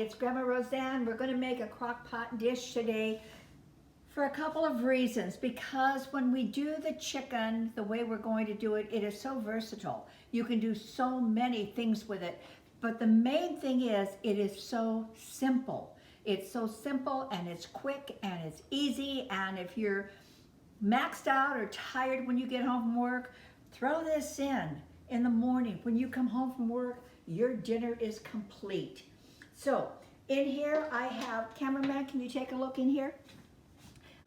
it's Grandma Roseanne. We're going to make a crock pot dish today for a couple of reasons. Because when we do the chicken, the way we're going to do it, it is so versatile. You can do so many things with it. But the main thing is, it is so simple. It's so simple and it's quick and it's easy. And if you're maxed out or tired when you get home from work, throw this in the morning. When you come home from work, your dinner is complete. So in here I have, cameraman, can you take a look in here?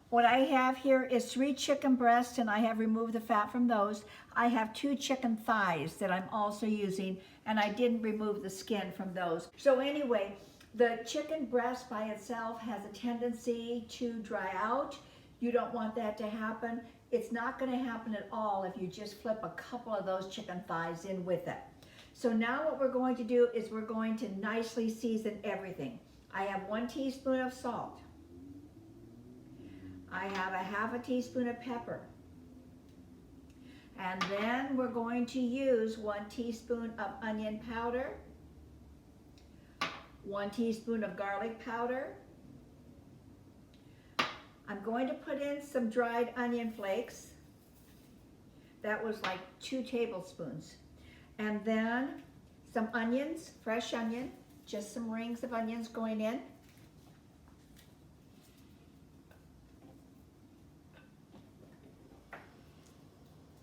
What I have here is 3 chicken breasts, and I have removed the fat from those. I have 2 chicken thighs that I'm also using, and I didn't remove the skin from those. So anyway, the chicken breast by itself has a tendency to dry out. You don't want that to happen. It's not going to happen at all if you just flip a couple of those chicken thighs in with it. So now what we're going to do is we're going to nicely season everything. I have 1 teaspoon of salt. I have a half a teaspoon of pepper. And then we're going to use 1 teaspoon of onion powder, 1 teaspoon of garlic powder. I'm going to put in some dried onion flakes. That was like 2 tablespoons. And then some onions, fresh onion, just some rings of onions going in.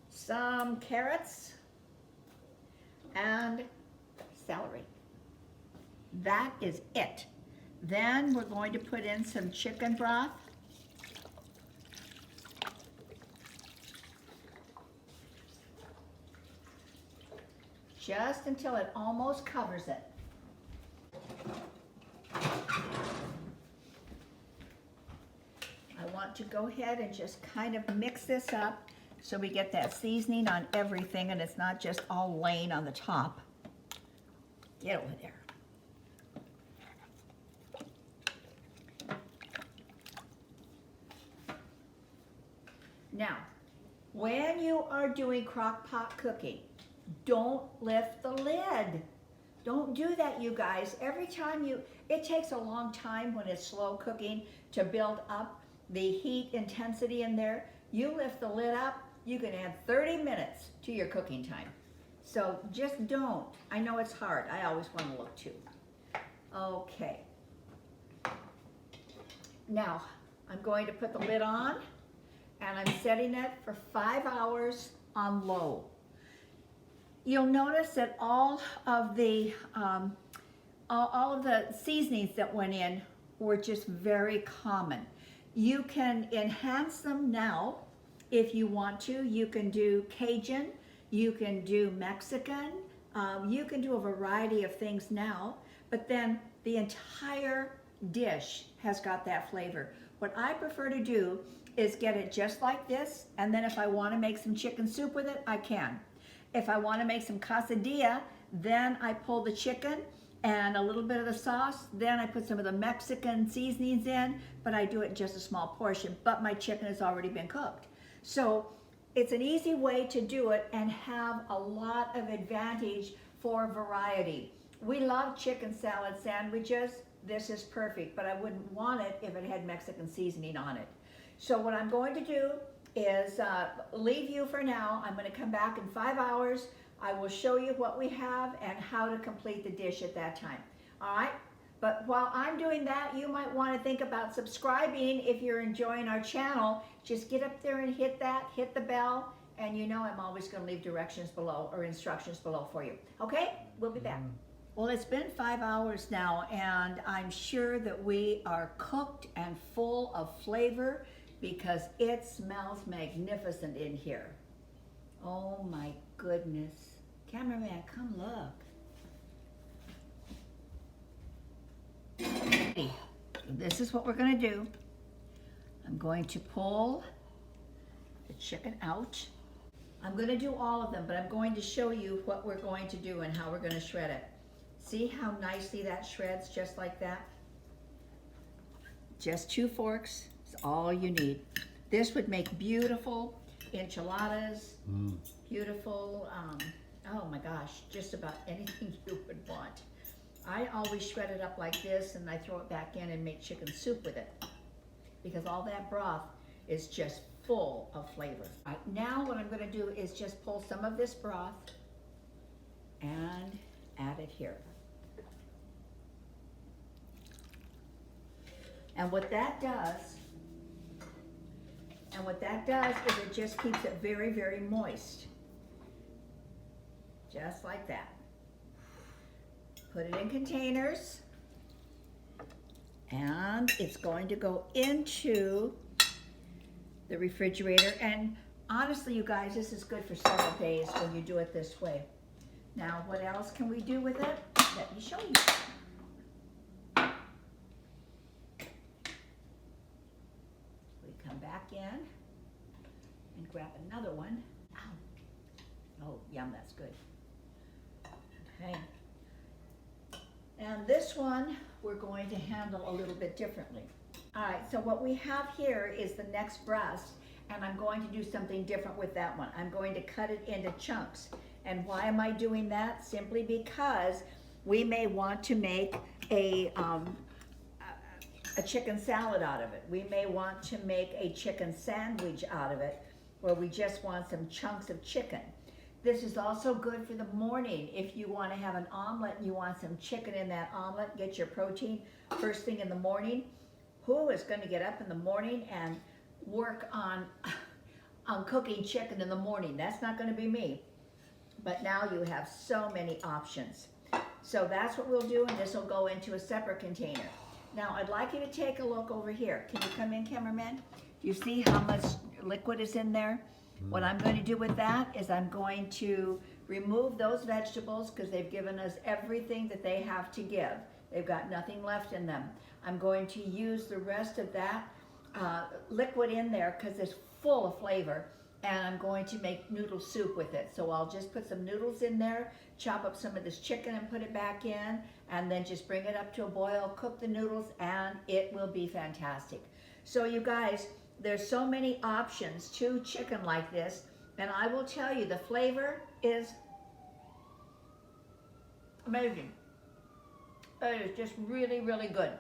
Some carrots and celery. That is it. Then we're going to put in some chicken broth. Just until it almost covers it. I want to go ahead and just kind of mix this up so we get that seasoning on everything and it's not just all laying on the top. Get over there. Now, when you are doing crock pot cooking, don't lift the lid. Don't do that, you guys. Every time it takes a long time when it's slow cooking to build up the heat intensity in there. You lift the lid up, you can add 30 minutes to your cooking time. So just don't. I know it's hard. I always want to look too. Okay. Now, I'm going to put the lid on and I'm setting it for 5 hours on low. You'll notice that all of the seasonings that went in were just very common. You can enhance them now if you want to. You can do Cajun, you can do Mexican, you can do a variety of things now, but then the entire dish has got that flavor. What I prefer to do is get it just like this, and then if I want to make some chicken soup with it, I can. If I want to make some quesadilla, then I pull the chicken and a little bit of the sauce, then I put some of the Mexican seasonings in, but I do it in just a small portion, but my chicken has already been cooked. So it's an easy way to do it and have a lot of advantage for variety. We love chicken salad sandwiches. This is perfect, but I wouldn't want it if it had Mexican seasoning on it. So what I'm going to do is leave you for now. I'm going to come back in 5 hours. I will show you what we have and how to complete the dish at that time. All right? But while I'm doing that, you might want to think about subscribing if you're enjoying our channel. Just get up there and hit that, hit the bell, and you know I'm always going to leave directions below or instructions below for you. Okay? We'll be back. Well, it's been 5 hours now, and I'm sure that we are cooked and full of flavor because it smells magnificent in here. Oh my goodness. Cameraman, come look. This is what we're going to do. I'm going to pull the chicken out. I'm going to do all of them, but I'm going to show you what we're going to do and how we're going to shred it. See how nicely that shreds just like that? Just 2 forks is all you need. This would make beautiful enchiladas, beautiful, oh my gosh, just about anything you would want. I always shred it up like this and I throw it back in and make chicken soup with it because all that broth is just full of flavor. All right, now what I'm gonna do is just pull some of this broth and add it here. And what that does is it just keeps it very, very moist. Just like that. Put it in containers. And it's going to go into the refrigerator. And honestly, you guys, this is good for several days when you do it this way. Now, what else can we do with it? Let me show you. Come back in and grab another one. Ow. Oh, yum, that's good. Okay. And this one, we're going to handle a little bit differently. All right, so what we have here is the next breast, and I'm going to do something different with that one. I'm going to cut it into chunks. And why am I doing that? Simply because we may want to make a chicken salad out of it. We may want to make a chicken sandwich out of it, where we just want some chunks of chicken. This is also good for the morning. If you want to have an omelet and you want some chicken in that omelet, get your protein first thing in the morning. Who is going to get up in the morning and work on cooking chicken in the morning? That's not going to be me. But now you have so many options. So that's what we'll do, and this will go into a separate container. Now, I'd like you to take a look over here. Can you come in, cameraman? Do you see how much liquid is in there? What I'm going to do with that is I'm going to remove those vegetables because they've given us everything that they have to give. They've got nothing left in them. I'm going to use the rest of that liquid in there because it's full of flavor, and I'm going to make noodle soup with it. So I'll just put some noodles in there, chop up some of this chicken and put it back in, and then just bring it up to a boil, cook the noodles, and it will be fantastic. So you guys, there's so many options to chicken like this, and I will tell you, the flavor is amazing. It is just really, really good.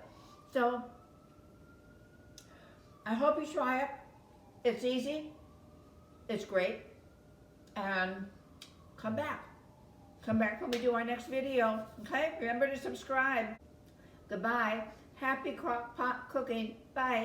So I hope you try it. It's easy, it's great, and come back. Come back when we do our next video, okay? Remember to subscribe. Goodbye. Happy crock pot cooking. Bye.